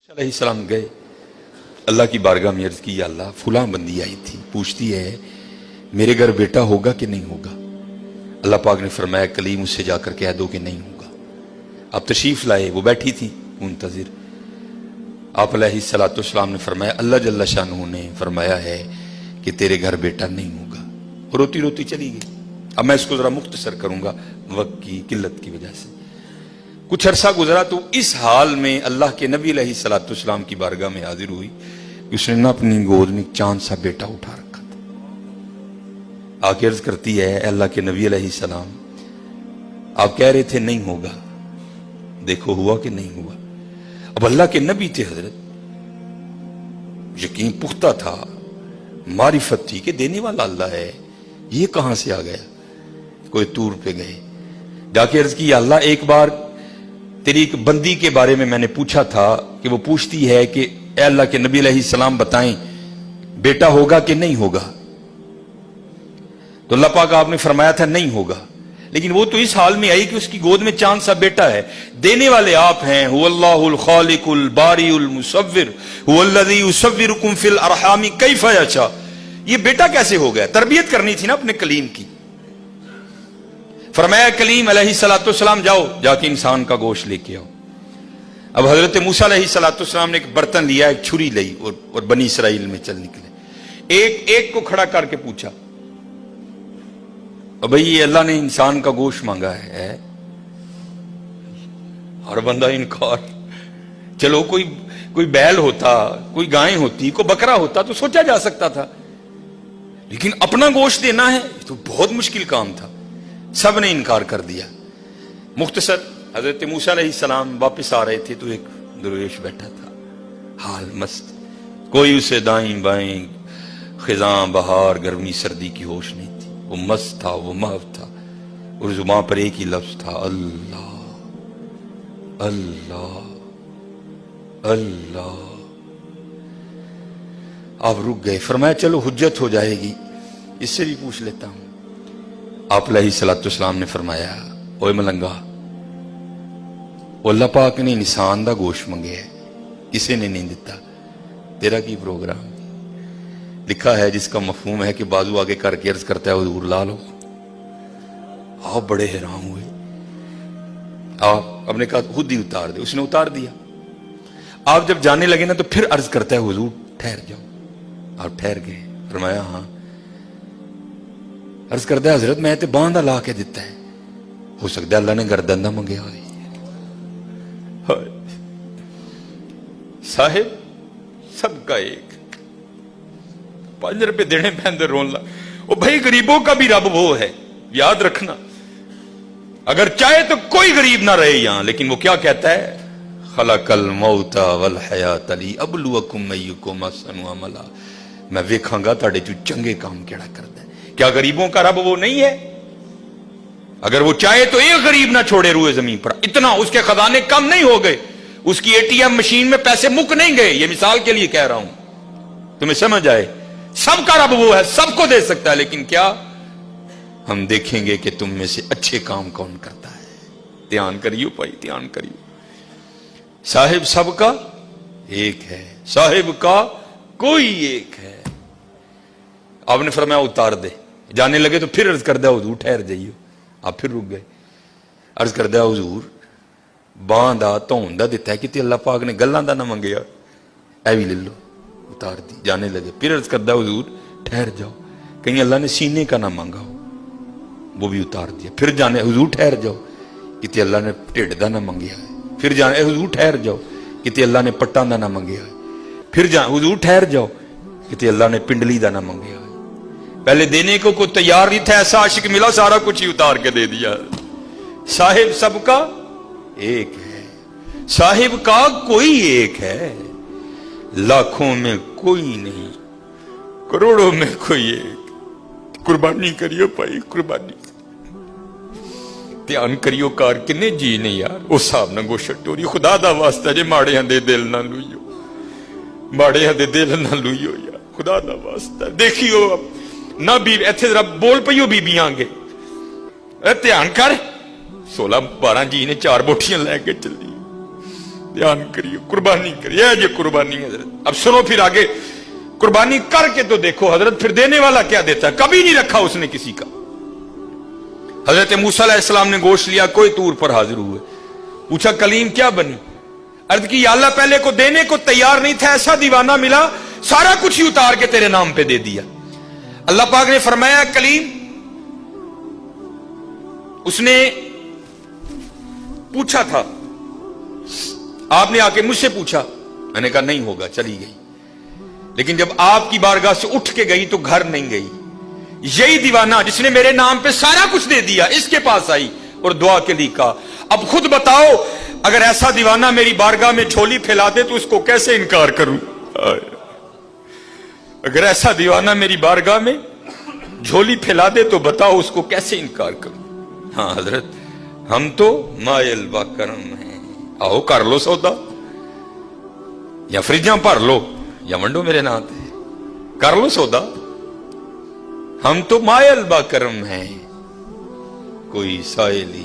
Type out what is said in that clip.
अलैहिस्सलाम गए, अल्लाह की बारगाह में अर्ज की, या अल्लाह फुलां बंदी आई थी, पूछती है मेरे घर बेटा होगा कि नहीं होगा। अल्लाह पाक ने फरमाया कलीम उससे जाकर कह दो कि नहीं होगा। आप तशरीफ लाए, वो बैठी थी मुंतजिर। आप अलैहिस्सलाम ने फरमाया अल्लाह जल्ला शानहू ने फरमाया है कि तेरे घर बेटा नहीं होगा। और रोती रोती चली गई। अब मैं इसको जरा मुख्तसर करूंगा वक्त की किल्लत की वजह से। कुछ अरसा गुजरा तो इस हाल में अल्लाह के नबी अलैहिस्सलाम की बारगाह में हाजिर हुई, उसने ना अपनी गोद में चांद सा बेटा उठा रखा था। आके अर्ज करती है अल्लाह के नबी अलैहिस्सलाम, आप कह रहे थे नहीं होगा, देखो हुआ कि नहीं हुआ। अब अल्लाह के नबी थे हजरत, यकीन पुख्ता था, मारिफत थी कि देने वाला अल्लाह है, ये कहां से आ गया। कोई तूर पे गए, जाके अर्ज की अल्लाह एक बार तेरी एक बंदी के बारे में मैंने पूछा था कि वो पूछती है कि ए अल्लाह के नबी अलैहिस्सलाम बताएं बेटा होगा कि नहीं होगा। तो अल्लाह पाक आपने फरमाया था नहीं होगा, लेकिन वो तो इस हाल में आई कि उसकी गोद में चांद सा बेटा है। देने वाले आप हैं, हुवल्लाहुल खालिकुल बारिउल मुसव्विर हुवल्लज़ी युसव्विरुकुम फिल अरहामी कैफ़ यशा। ये बेटा कैसे हो गया? तरबियत करनी थी ना अपने कलीम की। फरमाया कलीम अलैहिस्सलाम जाओ जाके इंसान का गोश्त लेके आओ। अब हजरत मूसा अलैहिस्सलाम ने एक बर्तन लिया, एक छुरी ली और बनी इसराइल में चल निकले। एक को खड़ा करके पूछा, अब भाई ये अल्लाह ने इंसान का गोश्त मांगा है। हर बंदा इनकार। चलो कोई बैल होता, कोई गाय होती, कोई बकरा होता तो सोचा जा सकता था, लेकिन अपना गोश्त देना है तो बहुत मुश्किल काम था। सब ने इनकार कर दिया। मुख्तसर हजरत मूसा अलैहिस्सलाम वापस आ रहे थे तो एक दरवेश बैठा था, हाल मस्त, कोई उसे दाएं बाएं खिजां बहार गर्मी सर्दी की होश नहीं थी। वो मस्त था, वो महव था, और जुबान पर एक ही लफ्ज था, अल्लाह अल्लाह अल्लाह। आप रुक गए। फरमाया चलो हुज्जत हो जाएगी, इससे भी पूछ लेता हूं। आप अलैहिस्सलाम ने फरमाया ओए मलंगा, अल्लाह पाक ने इंसान दा गोश्त मंगे है, किसी ने नहीं दिता, तेरा की प्रोग्राम। लिखा है जिसका मफहूम है कि बाजू आगे करके अर्ज करता है हुजूर ला लो। आप बड़े हैरान हुए। आप अपने कहा खुद ही उतार दे, उसने उतार दिया। आप जब जाने लगे ना तो फिर अर्ज करता है हुजूर ठहर जाओ। आप ठहर गए। फरमाया हाँ। अर्ज करता है हजरत मैं तो बांधा ला के दिता है, हो सकता है अल्लाह ने गर्दन दा मंगया हो। साहिब सबका एक, 5 रुपए देने पैंदे रोन ला। ओ भाई गरीबों का भी रब वो है, याद रखना। अगर चाहे तो कोई गरीब ना रहे यहां, लेकिन वो क्या कहता है, खलकल मौता वल हयात ली अबलुवकुम अय्युकुम अहसनु अमला। मैं वेखांगा तुहाडे चों चंगे काम केड़ा करदा है। क्या गरीबों का रब वो नहीं है? अगर वो चाहे तो एक गरीब ना छोड़े रूए जमीन पर। इतना उसके खजाने कम नहीं हो गए, उसकी एटीएम मशीन में पैसे मुक नहीं गए। ये मिसाल के लिए कह रहा हूं, तुम्हें समझ आए। सबका रब वो है, सबको दे सकता है, लेकिन क्या हम देखेंगे कि तुम में से अच्छे काम कौन करता है। ध्यान करियो भाई, ध्यान करियो। साहिब सबका एक है, साहिब का कोई एक है। आपने फरमाया उतार दे। जाने लगे तो फिर अर्ज कर दिया हुजूर ठहर जाइयो। आप फिर रुक गए। अर्ज कर दिया हुजूर बांह दा धौन दा दिता है कि अल्लाह पाक ने गल्लां दा ना मंगया, ऐ भी ले लो। उतार दी। जाने लगे फिर अर्ज कर दिया हुजूर ठहर जाओ, कहीं अल्लाह ने सीने का ना मांगा हो, वो भी उतार दिया। फिर जाने हुजूर ठहर जाओ, कि अल्लाह ने ढिड दा ना मंगया है। फिर जाने हुजूर ठहर जाओ, कि अल्लाह ने पट्टां दा ना मंगया है। फिर जा हुजूर ठहर जाओ, कि अल्लाह ने पिंडली दा ना मंगया है। पहले देने को कोई तैयार नहीं था, ऐसा आशिक मिला सारा कुछ ही उतार के दे दिया। साहिब सबका एक है, साहिब का कोई एक है, लाखों में कोई नहीं, करोड़ों में कोई एक। कुर्बानी करियो भाई, कुर्बानी ध्यान करियो। कार किन्ने जी ने यार उस हिसाब न गोशत टोरी। खुदा दा वास्ता जे माड़ियां दे दिल ना लुइयो, माड़ियां दे दिल ना लुइयो यार, खुदा दा वास्ता। देखियो ना भी इत्थे जरा बोल पईयो बीबियां आगे, ध्यान कर। 16-12 जी ने 4 बोटियां लैके चली। ध्यान करिए, कुर्बानी करिए, ये कुर्बानी है हजरत। अब सुनो फिर आगे, कुर्बानी करके तो देखो हजरत, फिर देने वाला क्या देता है। कभी नहीं रखा उसने किसी का। हजरत मूसा अलैहिस्सलाम ने गोश्त लिया, कोई तूर पर हाजिर हुए, पूछा कलीम क्या बनी, अर्ज की या अल्लाह पहले को देने को तैयार नहीं था, ऐसा दीवाना मिला सारा कुछ ही उतार के तेरे नाम पे दे दिया। अल्लाह पाक ने फरमाया कलीम, उसने पूछा था, आपने आके मुझसे पूछा, मैंने कहा नहीं होगा, चली गई। लेकिन जब आपकी बारगाह से उठ के गई तो घर नहीं गई। यही दीवाना जिसने मेरे नाम पे सारा कुछ दे दिया, इसके पास आई और दुआ के लिए कहा। अब खुद बताओ, अगर ऐसा दीवाना मेरी बारगाह में झोली फैला दे तो उसको कैसे इनकार करूं। अगर ऐसा दीवाना मेरी बारगाह में झोली फैला दे तो बताओ उसको कैसे इनकार करूं। हाँ हजरत, हम तो मायल बा करम है, आओ कर लो सौदा, या फ्रिजां भर लो या वंडो मेरे नाम पे, कर लो सौदा। हम तो मायल बा करम है, कोई साइल